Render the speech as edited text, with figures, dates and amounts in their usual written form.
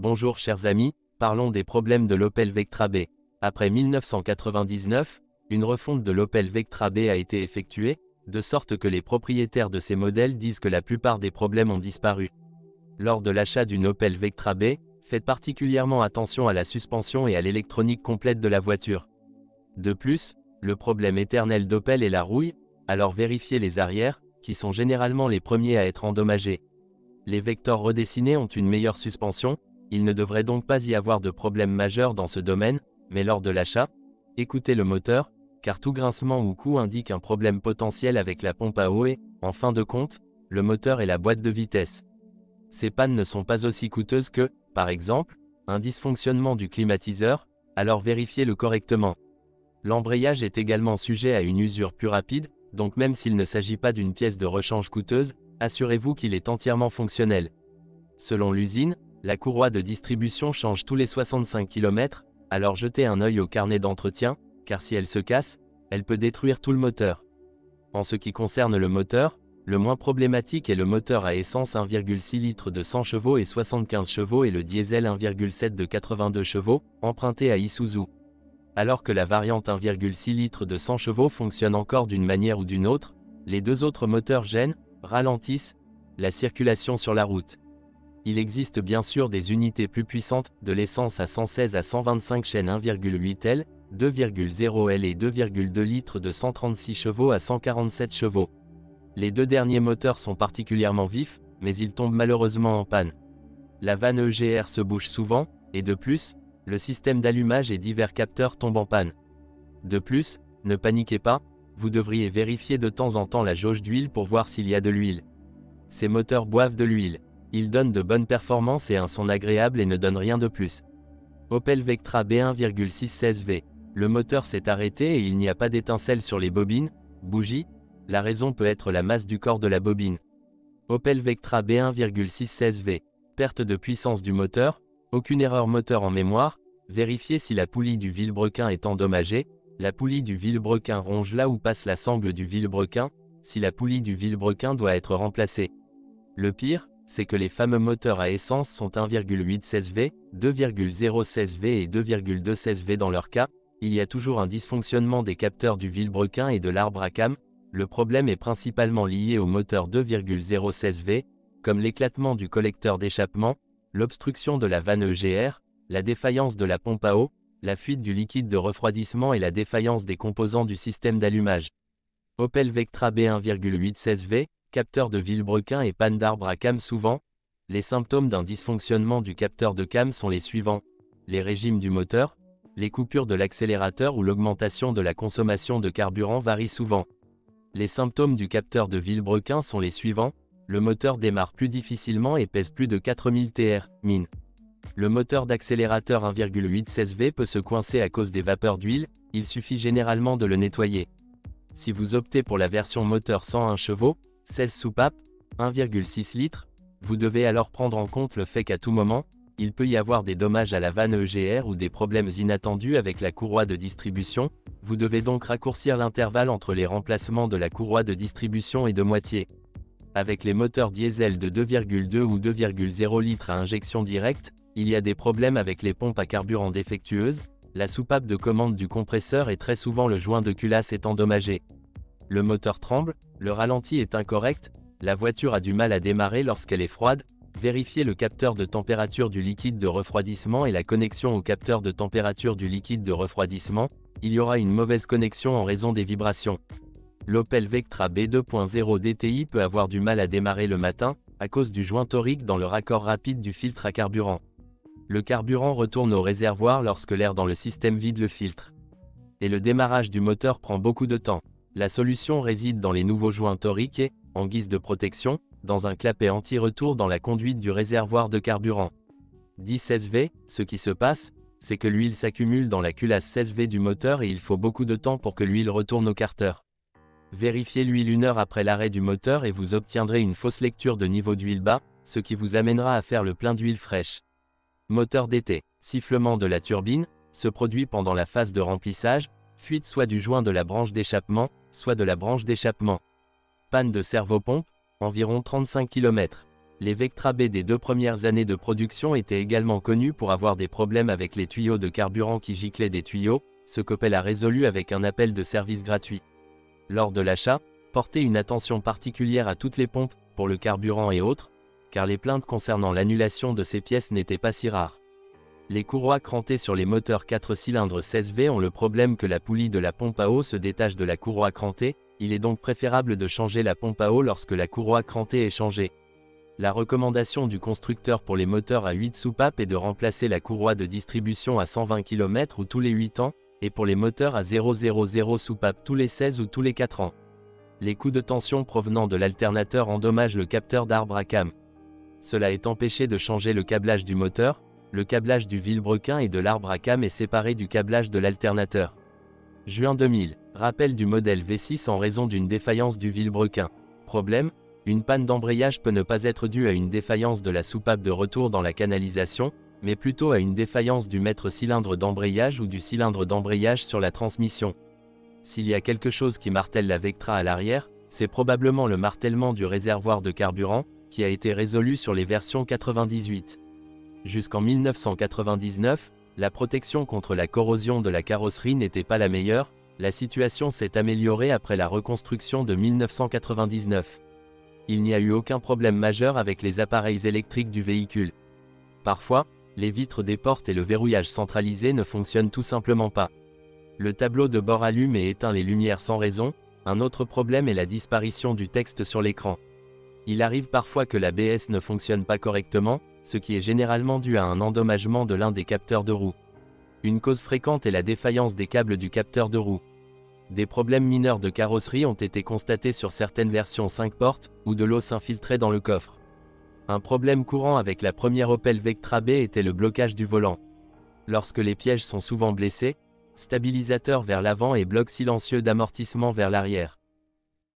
Bonjour chers amis, parlons des problèmes de l'Opel Vectra B. Après 1999, une refonte de l'Opel Vectra B a été effectuée, de sorte que les propriétaires de ces modèles disent que la plupart des problèmes ont disparu. Lors de l'achat d'une Opel Vectra B, faites particulièrement attention à la suspension et à l'électronique complète de la voiture. De plus, le problème éternel d'Opel est la rouille, alors vérifiez les arrières, qui sont généralement les premiers à être endommagés. Les Vector redessinés ont une meilleure suspension, il ne devrait donc pas y avoir de problème majeur dans ce domaine, mais lors de l'achat, écoutez le moteur, car tout grincement ou coup indique un problème potentiel avec la pompe à eau et, en fin de compte, le moteur et la boîte de vitesse. Ces pannes ne sont pas aussi coûteuses que, par exemple, un dysfonctionnement du climatiseur, alors vérifiez-le correctement. L'embrayage est également sujet à une usure plus rapide, donc même s'il ne s'agit pas d'une pièce de rechange coûteuse, assurez-vous qu'il est entièrement fonctionnel. Selon l'usine, la courroie de distribution change tous les 65 km, alors jetez un œil au carnet d'entretien, car si elle se casse, elle peut détruire tout le moteur. En ce qui concerne le moteur, le moins problématique est le moteur à essence 1,6 litres de 100 chevaux et 75 chevaux et le diesel 1,7 de 82 chevaux, emprunté à Isuzu. Alors que la variante 1,6 litres de 100 chevaux fonctionne encore d'une manière ou d'une autre, les deux autres moteurs gênent, ralentissent la circulation sur la route. Il existe bien sûr des unités plus puissantes, de l'essence à 116 à 125 chaînes 1,8 L, 2,0 L et 2,2 litres de 136 chevaux à 147 chevaux. Les deux derniers moteurs sont particulièrement vifs, mais ils tombent malheureusement en panne. La vanne EGR se bouge souvent, et de plus, le système d'allumage et divers capteurs tombent en panne. De plus, ne paniquez pas, vous devriez vérifier de temps en temps la jauge d'huile pour voir s'il y a de l'huile. Ces moteurs boivent de l'huile. Ils donnent de bonnes performances et un son agréable et ne donnent rien de plus. Opel Vectra B 1,616V. Le moteur s'est arrêté et il n'y a pas d'étincelle sur les bobines, bougies. La raison peut être la masse du corps de la bobine. Opel Vectra B 1,616V. Perte de puissance du moteur, aucune erreur moteur en mémoire, vérifiez si la poulie du vilebrequin est endommagée, la poulie du vilebrequin ronge là où passe la sangle du vilebrequin, si la poulie du vilebrequin doit être remplacée. Le pire, c'est que les fameux moteurs à essence sont 1,816V, 2,016V et 2,216V dans leur cas, il y a toujours un dysfonctionnement des capteurs du vilebrequin et de l'arbre à cames, le problème est principalement lié au moteur 2,016V, comme l'éclatement du collecteur d'échappement, l'obstruction de la vanne EGR, la défaillance de la pompe à eau, la fuite du liquide de refroidissement et la défaillance des composants du système d'allumage. Opel Vectra B 1,816V, capteur de vilebrequin et panne d'arbre à cames souvent. Les symptômes d'un dysfonctionnement du capteur de cam sont les suivants. Les régimes du moteur, les coupures de l'accélérateur ou l'augmentation de la consommation de carburant varient souvent. Les symptômes du capteur de vilebrequin sont les suivants. Le moteur démarre plus difficilement et pèse plus de 4000 Tr, min. Le moteur d'accélérateur 1,816V peut se coincer à cause des vapeurs d'huile, il suffit généralement de le nettoyer. Si vous optez pour la version moteur 101 chevaux, 16 soupapes, 1,6 litres, vous devez alors prendre en compte le fait qu'à tout moment, il peut y avoir des dommages à la vanne EGR ou des problèmes inattendus avec la courroie de distribution, vous devez donc raccourcir l'intervalle entre les remplacements de la courroie de distribution et de moitié. Avec les moteurs diesel de 2,2 ou 2,0 litres à injection directe, il y a des problèmes avec les pompes à carburant défectueuses, la soupape de commande du compresseur et très souvent le joint de culasse est endommagé. Le moteur tremble, le ralenti est incorrect, la voiture a du mal à démarrer lorsqu'elle est froide, vérifiez le capteur de température du liquide de refroidissement et la connexion au capteur de température du liquide de refroidissement, il y aura une mauvaise connexion en raison des vibrations. L'Opel Vectra B 2.0 DTI peut avoir du mal à démarrer le matin, à cause du joint torique dans le raccord rapide du filtre à carburant. Le carburant retourne au réservoir lorsque l'air dans le système vide le filtre. Et le démarrage du moteur prend beaucoup de temps. La solution réside dans les nouveaux joints toriques et, en guise de protection, dans un clapet anti-retour dans la conduite du réservoir de carburant. 10 SV, ce qui se passe, c'est que l'huile s'accumule dans la culasse 16V du moteur et il faut beaucoup de temps pour que l'huile retourne au carter. Vérifiez l'huile 1 heure après l'arrêt du moteur et vous obtiendrez une fausse lecture de niveau d'huile bas, ce qui vous amènera à faire le plein d'huile fraîche. Moteur d'été, sifflement de la turbine, se produit pendant la phase de remplissage, fuite soit du joint de la branche d'échappement, soit de la branche d'échappement. Panne de servopompe, environ 35 km. Les Vectra B des 2 premières années de production étaient également connus pour avoir des problèmes avec les tuyaux de carburant qui giclaient des tuyaux, ce qu'Opel a résolu avec un appel de service gratuit. Lors de l'achat, portez une attention particulière à toutes les pompes, pour le carburant et autres, car les plaintes concernant l'annulation de ces pièces n'étaient pas si rares. Les courroies crantées sur les moteurs 4 cylindres 16V ont le problème que la poulie de la pompe à eau se détache de la courroie crantée, il est donc préférable de changer la pompe à eau lorsque la courroie crantée est changée. La recommandation du constructeur pour les moteurs à 8 soupapes est de remplacer la courroie de distribution à 120 km ou tous les 8 ans, et pour les moteurs à 000 soupapes tous les 16 ou tous les 4 ans. Les coups de tension provenant de l'alternateur endommagent le capteur d'arbre à cam. Cela est empêché de changer le câblage du moteur, le câblage du vilebrequin et de l'arbre à cam est séparé du câblage de l'alternateur. Juin 2000, rappel du modèle V6 en raison d'une défaillance du vilebrequin. Problème, une panne d'embrayage peut ne pas être due à une défaillance de la soupape de retour dans la canalisation, mais plutôt à une défaillance du maître-cylindre d'embrayage ou du cylindre d'embrayage sur la transmission. S'il y a quelque chose qui martèle la Vectra à l'arrière, c'est probablement le martèlement du réservoir de carburant, qui a été résolu sur les versions 98. Jusqu'en 1999, la protection contre la corrosion de la carrosserie n'était pas la meilleure, la situation s'est améliorée après la reconstruction de 1999. Il n'y a eu aucun problème majeur avec les appareils électriques du véhicule. Parfois, les vitres des portes et le verrouillage centralisé ne fonctionnent tout simplement pas. Le tableau de bord allume et éteint les lumières sans raison. Un autre problème est la disparition du texte sur l'écran. Il arrive parfois que l'ABS ne fonctionne pas correctement, ce qui est généralement dû à un endommagement de l'un des capteurs de roue. Une cause fréquente est la défaillance des câbles du capteur de roue. Des problèmes mineurs de carrosserie ont été constatés sur certaines versions 5 portes, où de l'eau s'infiltrait dans le coffre. Un problème courant avec la première Opel Vectra B était le blocage du volant. Lorsque les pièges sont souvent blessés, stabilisateur vers l'avant et bloc silencieux d'amortissement vers l'arrière.